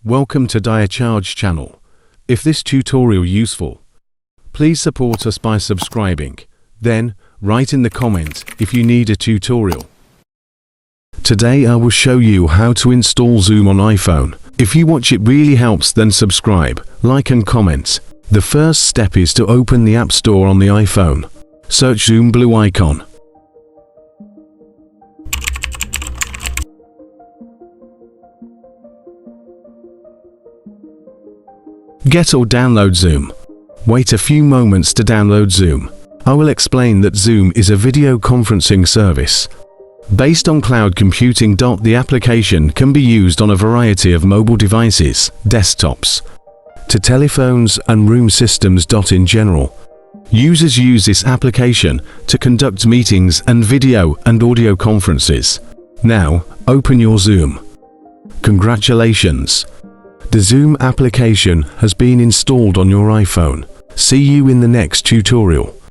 Welcome to Daya Charge channel. If this tutorial useful, please support us by subscribing. Then, write in the comment if you need a tutorial. Today I will show you how to install Zoom on iPhone. If you watch it really helps, then subscribe, like and comment. The first step is to open the App Store on the iPhone. Search Zoom blue icon. Get or download Zoom. Wait a few moments to download Zoom. I will explain that Zoom is a video conferencing service based on cloud computing. The application can be used on a variety of mobile devices, desktops, to telephones and room systems. In general, users use this application to conduct meetings and video and audio conferences. Now, open your Zoom. Congratulations! The Zoom application has been installed on your iPhone. See you in the next tutorial.